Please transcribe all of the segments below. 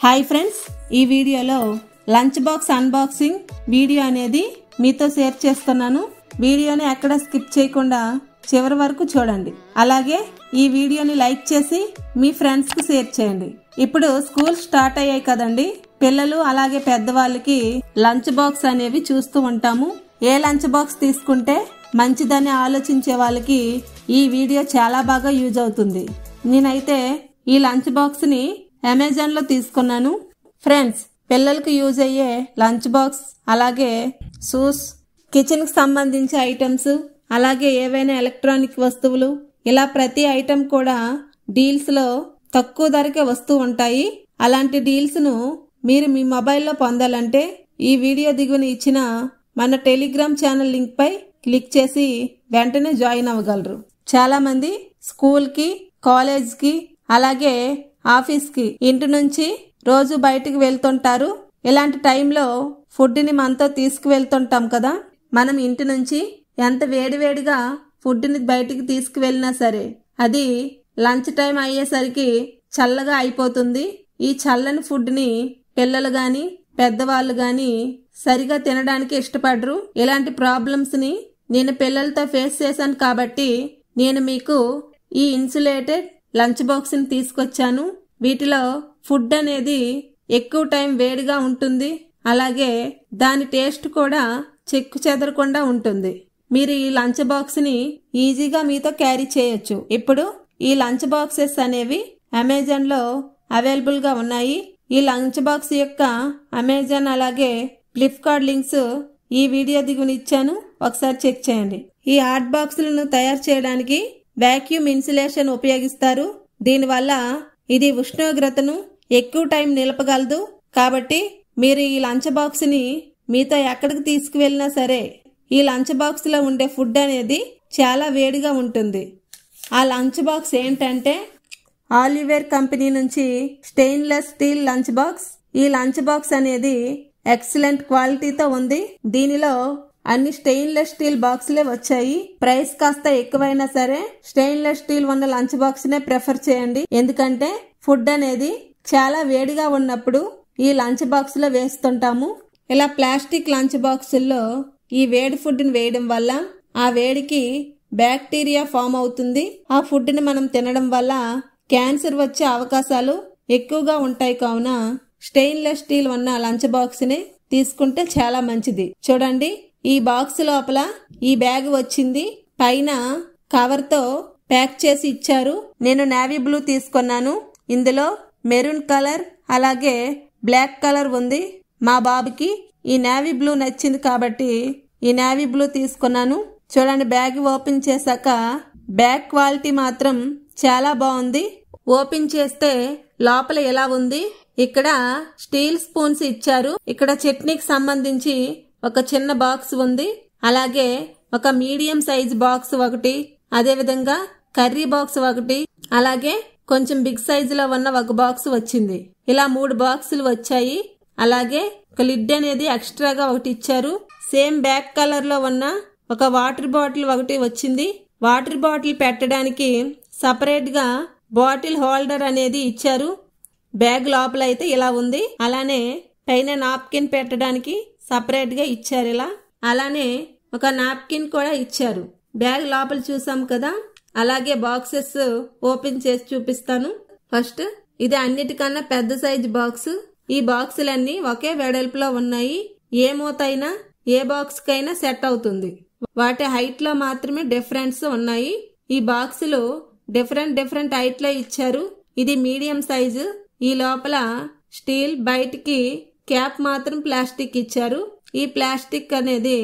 Hi friends, ఈ వీడియోలో lunch box unboxing video అనేది మీతో షేర్ చేస్తున్నాను. వీడియోని ఎక్కడ స్కిప్ చేయకుండా చివరి వరకు చూడండి. అలాగే ఈ వీడియోని లైక్ చేసి మీ ఫ్రెండ్స్ కి షేర్ చేయండి. ఇప్పుడు స్కూల్ స్టార్ట్ అయ్యాయి కదండి. పిల్లలు అలాగే పెద్దవాళ్ళకి లంచ్ బాక్స్ అనేవి చూస్తూ ఉంటాము. ఏ లంచ్ బాక్స్ తీసుకుంటే మంచిదని ఆలోచించే వాళ్ళకి ఈ వీడియో చాలా బాగా యూజ్ అవుతుంది. నేనైతే ఈ లంచ్ బాక్స్ ని అమెజాన్ లో తీసుకున్నాను. ఫ్రెండ్స్, పిల్లలకు యూజ్ అయ్యే లంచ్ బాక్స్, అలాగే షూస్, కిచెన్ కి సంబంధించి ఐటమ్స్, అలాగే ఏవైనా ఎలక్ట్రానిక్ వస్తువులు, ఇలా ప్రతి ఐటమ్ కూడా డీల్స్ లో తక్కువ ధరకే వస్తూ ఉంటాయి. అలాంటి డీల్స్ ను మీరు మీ మొబైల్లో పొందాలంటే ఈ వీడియో దిగువన ఇచ్చిన మన టెలిగ్రామ్ ఛానల్ లింక్ పై క్లిక్ చేసి వెంటనే జాయిన్ అవ్వగలరు. చాలా మంది స్కూల్ కి, కాలేజ్ కి, అలాగే ఆఫీస్ కి ఇంటి నుంచి రోజు బయటికి వెళ్తుంటారు. ఇలాంటి టైంలో ఫుడ్ ని మనతో తీసుకువెళ్తుంటాం కదా. మనం ఇంటి నుంచి ఎంత వేడివేడిగా ఫుడ్ ని బయటికి తీసుకువెళ్ళినా సరే అది లంచ్ టైం అయ్యేసరికి చల్లగా అయిపోతుంది. ఈ చల్లని ఫుడ్ ని పిల్లలు గాని పెద్దవాళ్ళు గాని సరిగా తినడానికి ఇష్టపడరు. ఇలాంటి ప్రాబ్లమ్స్ ని నేను పిల్లలతో ఫేస్ చేశాను కాబట్టి నేను మీకు ఈ ఇన్సులేటెడ్ లంచ్ బాక్స్ ని తీసుకొచ్చాను. వీటిలో ఫుడ్ అనేది ఎక్కువ టైం వేడిగా ఉంటుంది. అలాగే దాని టేస్ట్ కూడా చెక్కు చెదరకుండా ఉంటుంది. మీరు ఈ లంచ్ బాక్స్ ని ఈజీగా మీతో క్యారీ చేయొచ్చు. ఇప్పుడు ఈ లంచ్ బాక్సెస్ అనేవి అమెజాన్ లో అవైలబుల్ గా ఉన్నాయి. ఈ లంచ్ బాక్స్ యొక్క అమెజాన్ అలాగే ఫ్లిప్కార్ట్ లింక్స్ ఈ వీడియో దిగున ఇచ్చాను, ఒకసారి చెక్ చేయండి. ఈ హాట్ బాక్సులను తయారు చేయడానికి వాక్యూమ్ ఇన్సులేషన్ ఉపయోగిస్తారు. దీనివల్ల ఇది ఉష్ణోగ్రతను ఎక్కువ టైం నిలపగలదు. కాబట్టి మీరు ఈ లంచ్ బాక్స్ ని మీతో ఎక్కడికి తీసుకువెళ్ళినా సరే ఈ లంచ్ బాక్స్ లో ఉండే ఫుడ్ అనేది చాలా వేడిగా ఉంటుంది. ఆ లంచ్ బాక్స్ ఏంటంటే ఆలివేర్ కంపెనీ నుంచి స్టెయిన్లెస్ స్టీల్ లంచ్ బాక్స్. ఈ లంచ్ బాక్స్ అనేది ఎక్సలెంట్ క్వాలిటీతో ఉంది. దీనిలో అన్ని స్టెయిన్లెస్ స్టీల్ బాక్సులే వచ్చాయి. ప్రైస్ కాస్త ఎక్కువైనా సరే స్టెయిన్లెస్ స్టీల్ ఉన్న లంచ్ బాక్స్ నే ప్రిఫర్ చేయండి. ఎందుకంటే ఫుడ్ అనేది చాలా వేడిగా ఉన్నప్పుడు ఈ లంచ్ బాక్స్ లో వేస్తుంటాము. ఇలా ప్లాస్టిక్ లంచ్ బాక్సుల్లో ఈ వేడి ఫుడ్ ని వేయడం వల్ల ఆ వేడికి బ్యాక్టీరియా ఫామ్ అవుతుంది. ఆ ఫుడ్ ని మనం తినడం వల్ల క్యాన్సర్ వచ్చే అవకాశాలు ఎక్కువగా ఉంటాయి. కావున స్టెయిన్లెస్ స్టీల్ ఉన్న లంచ్ బాక్స్ ని తీసుకుంటే చాలా మంచిది. చూడండి, ఈ బాక్స్ లోపల ఈ బ్యాగ్ వచ్చింది. పైన కవర్ తో ప్యాక్ చేసి ఇచ్చారు. నేను నేవీ బ్లూ తీసుకున్నాను. ఇందులో మెరూన్ కలర్ అలాగే బ్లాక్ కలర్ ఉంది. మా బాబుకి ఈ నేవీ బ్లూ నచ్చింది కాబట్టి ఈ నేవీ బ్లూ తీసుకున్నాను. చూడండి, బ్యాగ్ ఓపెన్ చేశాక బ్యాగ్ క్వాలిటీ మాత్రం చాలా బాగుంది. ఓపెన్ చేస్తే లోపల ఎలా ఉంది. ఇక్కడ స్టీల్ స్పూన్స్ ఇచ్చారు. ఇక్కడ చట్నీకి సంబంధించి ఒక చిన్న బాక్స్ ఉంది. అలాగే ఒక మీడియం సైజ్ బాక్స్ ఒకటి, అదే విధంగా కర్రీ బాక్స్ ఒకటి, అలాగే కొంచెం బిగ్ సైజ్ లో ఉన్న ఒక బాక్స్ వచ్చింది. ఇలా 3 బాక్సులు వచ్చాయి. అలాగే ఒక లిడ్ అనేది ఎక్స్ట్రాగా ఒకటి ఇచ్చారు. సేమ్ బ్యాక్ కలర్ లో ఉన్న ఒక వాటర్ బాటిల్ ఒకటి వచ్చింది. వాటర్ బాటిల్ పెట్టడానికి సపరేట్ గా బాటిల్ హోల్డర్ అనేది ఇచ్చారు. బ్యాగ్ లోపల అయితే ఇలా ఉంది. అలానే పైన నాప్కిన్ పెట్టడానికి సపరేట్ గా ఇచ్చారు ఇలా. అలానే ఒక నాప్కిన్ కూడా ఇచ్చారు. బ్యాగ్ లోపల చూసాం కదా. అలాగే బాక్సెస్ ఓపెన్ చేసి చూపిస్తాను. ఫస్ట్ ఇది అన్నిటికన్నా పెద్ద సైజ్ బాక్స్. ఈ బాక్సులన్నీ ఒకే వెడల్పులో ఉన్నాయి. ఏ మూతైనా ఏ బాక్స్ కైనా సెట్ అవుతుంది. వాటి హైట్ లో మాత్రమే డిఫరెన్స్ ఉన్నాయి. ఈ బాక్సులు డిఫరెంట్ హైట్ లో ఇచ్చారు. ఇది మీడియం సైజు. ఈ లోపల స్టీల్, బయటికి క్యాప్ మాత్రం ప్లాస్టిక్ ఇచ్చారు. ఈ ప్లాస్టిక్ అనేది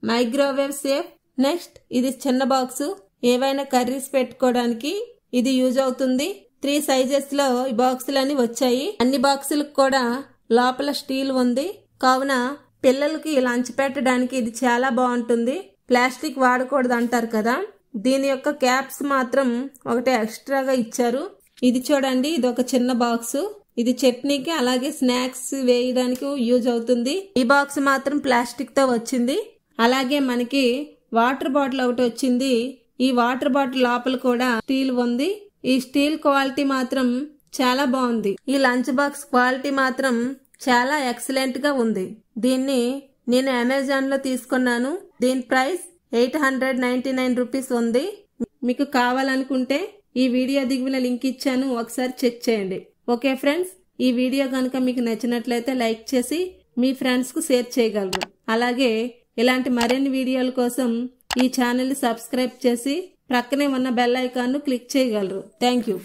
మైక్రోవేవ్ సేఫ్. నెక్స్ట్ ఇది చిన్న బాక్స్, ఏవైనా కర్రీస్ పెట్టుకోవడానికి ఇది యూజ్ అవుతుంది. 3 సైజెస్ లో ఈ బాక్సులన్నీ వచ్చాయి. అన్ని బాక్సులకు కూడా లోపల స్టీల్ ఉంది. కావున పిల్లలకి లంచ్ పెట్టడానికి ఇది చాలా బాగుంటుంది. ప్లాస్టిక్ వాడకూడదు అంటారు కదా. దీని యొక్క క్యాప్స్ మాత్రం ఒకటి ఎక్స్ట్రాగా ఇచ్చారు. ఇది చూడండి, ఇది ఒక చిన్న బాక్స్. ఇది చట్నీకి అలాగే స్నాక్స్ వేయడానికి యూజ్ అవుతుంది. ఈ బాక్స్ మాత్రం ప్లాస్టిక్ తో వచ్చింది. అలాగే మనకి వాటర్ బాటిల్ ఒకటి వచ్చింది. ఈ వాటర్ బాటిల్ లోపల కూడా స్టీల్ ఉంది. ఈ స్టీల్ క్వాలిటీ మాత్రం చాలా బాగుంది. ఈ లంచ్ బాక్స్ క్వాలిటీ మాత్రం చాలా ఎక్సలెంట్ గా ఉంది. దీన్ని నేను అమెజాన్ లో తీసుకున్నాను. దీని ప్రైస్ 899 రూపీస్ ఉంది. మీకు కావాలనుకుంటే ఈ వీడియో దిగువన లింక్ ఇచ్చాను, ఒకసారి చెక్ చేయండి. ఓకే ఫ్రెండ్స్, ఈ వీడియో కనుక మీకు నచ్చినట్లయితే లైక్ చేసి మీ ఫ్రెండ్స్ కు షేర్ చేయగలరు. అలాగే ఇలాంటి మరిన్ని వీడియోల కోసం ఈ ఛానల్ ని సబ్స్క్రైబ్ చేసి ప్రక్కనే ఉన్న బెల్ ఐకాన్ ను క్లిక్ చేయగలరు. Thank you.